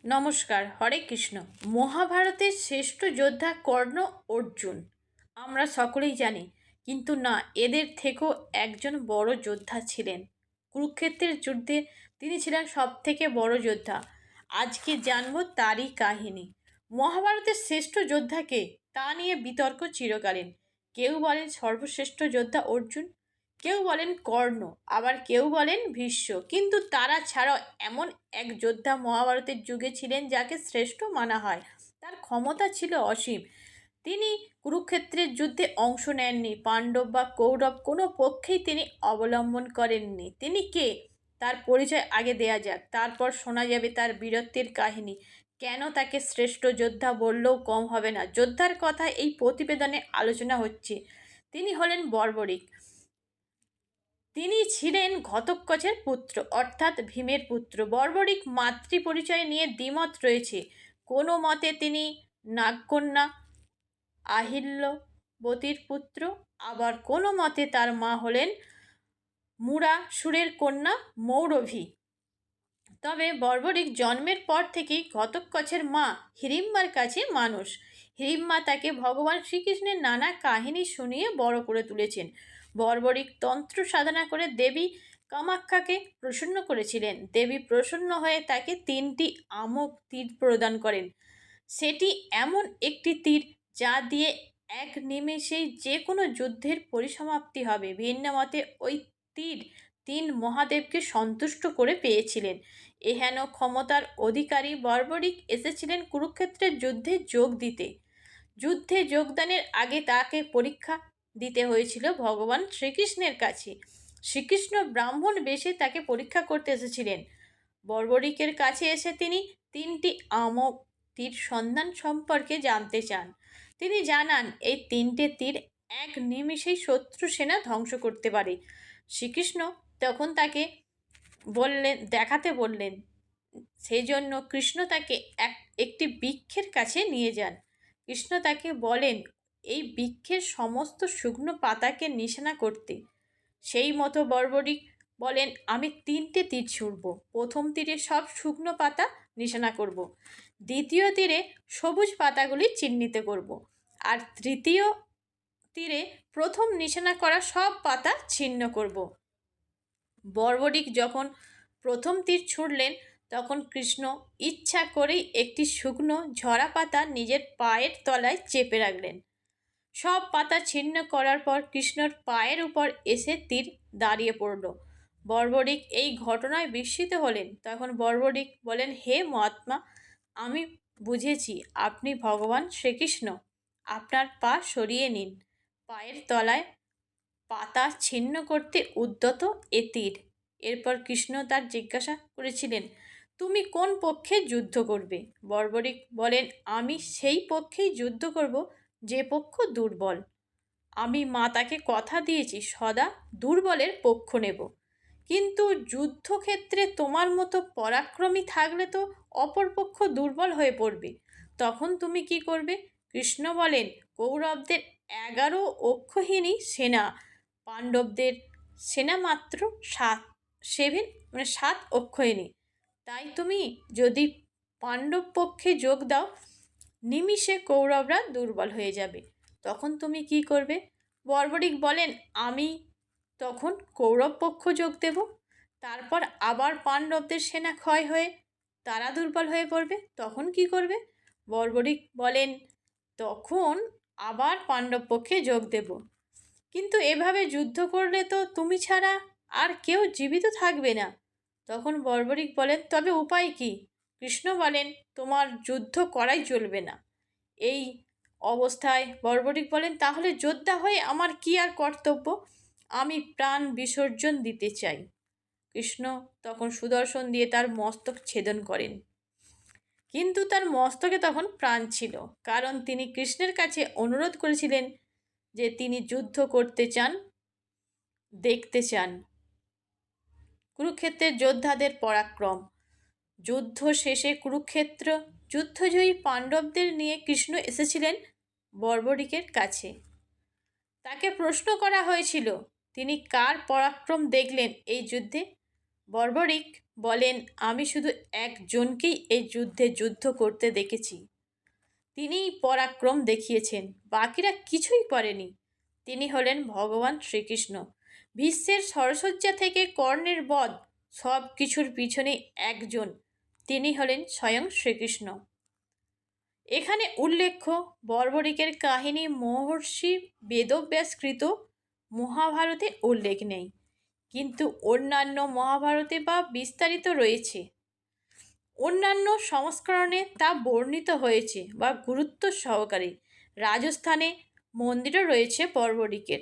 নমস্কার, হরে কৃষ্ণ। মহাভারতের শ্রেষ্ঠ যোদ্ধা কর্ণ, অর্জুন আমরা সকলেই জানি, কিন্তু না, এদের থেকেও একজন বড় যোদ্ধা ছিলেন। কুরুক্ষেত্রের যুদ্ধে তিনি ছিলেন সব থেকে বড় যোদ্ধা। আজকে জানবো তারই কাহিনী। মহাভারতের শ্রেষ্ঠ যোদ্ধাকে তা নিয়ে বিতর্ক চিরকালীন। কেউ বলেন সর্বশ্রেষ্ঠ যোদ্ধা অর্জুন, কেউ বলেন কর্ণ, আবার কেউ বলেন ভীষ্ম। কিন্তু তারা ছাড়াও এমন এক যোদ্ধা মহাভারতের যুগে ছিলেন যাকে শ্রেষ্ঠ মানা হয়। তার ক্ষমতা ছিল অসীম। তিনি কুরুক্ষেত্রের যুদ্ধে অংশ নেননি। পাণ্ডব বা কৌরব কোনো পক্ষেই তিনি অবলম্বন করেননি। তিনি কে, তার পরিচয় আগে দেয়া যাক, তারপর শোনা যাবে তার বীরত্বের কাহিনী। কেন তাকে শ্রেষ্ঠ যোদ্ধা বললেও কম হবে না। যোদ্ধার কথা এই প্রতিবেদনে আলোচনা হচ্ছে। তিনি হলেন বর্বরিক। তিনি ছিলেন ঘটোৎকচের পুত্র, অর্থাৎ ভীমের পুত্র। বর্বরিক মাতৃ পরিচয় নিয়ে দ্বিমত রয়েছে। কোনো মতে তিনি নাগকন্যা আহিল্যবতীর পুত্র, আবার কোনো মতে তার মা হলেন মুরাসুরের কন্যা মৌরভী। তবে বর্বরিক জন্মের পর থেকেই ঘটোৎকচের মা হিড়িম্বার কাছে মানুষ। হিড়িম্বা তাকে ভগবান শ্রীকৃষ্ণের নানা কাহিনী শুনিয়ে বড় করে তুলেছেন। বর্বরিক তন্ত্র সাধনা করে দেবী কামাখ্যাকে প্রসন্ন করেছিলেন। দেবী প্রসন্ন হয়ে তাকে 3টি আমক তীর প্রদান করেন। সেটি এমন একটি তীর যা দিয়ে এক নিমেষেই যে কোনো যুদ্ধের পরিসমাপ্তি হবে। ভিন্ন মতে ওই তীর 3 মহাদেবকে সন্তুষ্ট করে পেয়েছিলেন। এহেন ক্ষমতার অধিকারী বর্বরিক এসেছিলেন কুরুক্ষেত্রের যুদ্ধে যোগ দিতে। যুদ্ধে যোগদানের আগে তাকে পরীক্ষা দিতে হয়েছিল ভগবান শ্রীকৃষ্ণের কাছে। শ্রীকৃষ্ণ ব্রাহ্মণ বেশে তাকে পরীক্ষা করতে এসেছিলেন। বর্বরিকের কাছে এসে তিনি 3টি আমক তীর সন্ধান সম্পর্কে জানতে চান। তিনি জানান এই 3টে তীর এক নিমিষেই শত্রু সেনা ধ্বংস করতে পারে। শ্রীকৃষ্ণ তখন তাকে দেখাতে বললেন। সেই জন্য কৃষ্ণ তাকে একটি বৃক্ষের কাছে নিয়ে যান। কৃষ্ণ তাকে বলেন এই বৃক্ষের সমস্ত শুকনো পাতাকে নিশানা করতে। সেই মতো বর্বরিক বলেন, আমি 3টে তীর ছুঁড়ব। প্রথম তীরে সব শুকনো পাতা নিশানা করব, দ্বিতীয় তীরে সবুজ পাতাগুলি চিহ্নিত করব, আর তৃতীয় তীরে প্রথম নিশানা করা সব পাতা ছিন্ন করব। বর্বরিক যখন প্রথম তীর ছুঁড়লেন তখন কৃষ্ণ ইচ্ছা করেই একটি শুকনো ঝরা পাতা নিজের পায়ের তলায় চেপে রাখলেন। সব পাতা ছিন্ন করার পর কৃষ্ণর পায়ের উপর এসে তীর দাঁড়িয়ে পড়ল। বর্বরিক এই ঘটনায় বিস্মিত হলেন। তখন বর্বরিক বলেন, হে মহাত্মা, আমি বুঝেছি আপনি ভগবান শ্রীকৃষ্ণ। আপনার পা সরিয়ে নিন। পায়ের তলায় পাতা ছিন্ন করতে উদ্যত এ তীর। এরপর কৃষ্ণ তার জিজ্ঞাসা করেছিলেন, তুমি কোন পক্ষে যুদ্ধ করবে? বর্বরিক বলেন, আমি সেই পক্ষেই যুদ্ধ করব যে পক্ষ দুর্বল। আমি মাতাকে কথা দিয়েছি সদা দুর্বলের পক্ষ নেব। কিন্তু যুদ্ধক্ষেত্রে তোমার মতো পরাক্রমী থাকলে তো অপরপক্ষ দুর্বল হয়ে পড়বে। তখন তুমি কি করবে? কৃষ্ণ বলেন, কৌরবদের 11 অক্ষহীনী সেনা, পাণ্ডবদের সেনা মাত্র 7 অক্ষয়িনী। তাই তুমি যদি পাণ্ডব পক্ষে যোগ দাও, নিমিষে কৌরবরা দুর্বল হয়ে যাবে। তখন তুমি কি করবে? বর্বরিক বলেন, আমি তখন কৌরব পক্ষ যোগ দেব। তারপর আবার পাণ্ডবদের সেনা ক্ষয় হয়ে তারা দুর্বল হয়ে পড়বে। তখন কি করবে? বর্বরিক বলেন, তখন আবার পাণ্ডব পক্ষে যোগ দেব। কিন্তু এভাবে যুদ্ধ করলে তো তুমি ছাড়া আর কেউ জীবিত থাকবে না। তখন বর্বরিক বলেন, তবে উপায় কি? কৃষ্ণ বলেন, তোমার যুদ্ধ করাই চলবে না। এই অবস্থায় বর্বরিক বলেন, তাহলে যোদ্ধা হয়ে আমার কি আর কর্তব্য? আমি প্রাণ বিসর্জন দিতে চাই। কৃষ্ণ তখন সুদর্শন দিয়ে তার মস্তক ছেদন করেন। কিন্তু তার মস্তকে তখন প্রাণ ছিল, কারণ তিনি কৃষ্ণের কাছে অনুরোধ করেছিলেন যে তিনি যুদ্ধ করতে চান, দেখতে চান কুরুক্ষেত্রের যোদ্ধাদের পরাক্রম। যুদ্ধ শেষে কুরুক্ষেত্র যুদ্ধজয়ী পাণ্ডবদের নিয়ে কৃষ্ণ এসেছিলেন বর্বরিকের কাছে। তাকে প্রশ্ন করা হয়েছিল, তিনি কার পরাক্রম দেখলেন এই যুদ্ধে? বর্বরিক বলেন, আমি শুধু একজনকেই এই যুদ্ধে যুদ্ধ করতে দেখেছি, তিনিই পরাক্রম দেখিয়েছেন, বাকিরা কিছুই করেনি। তিনি হলেন ভগবান শ্রীকৃষ্ণ। ভীষ্মের সরসজ্জা থেকে কর্ণের বধ, সব কিছুর পিছনে একজন, তিনি হলেন স্বয়ং শ্রীকৃষ্ণ। এখানে উল্লেখ্য, বর্বরিকের কাহিনী মহর্ষি বেদব্যাসকৃত মহাভারতে উল্লেখ নেই, কিন্তু অন্যান্য মহাভারতে বা বিস্তারিত রয়েছে। অন্যান্য সংস্করণে তা বর্ণিত হয়েছে বা গুরুত্ব সহকারে। রাজস্থানে মন্দিরও রয়েছে বর্বরিকের।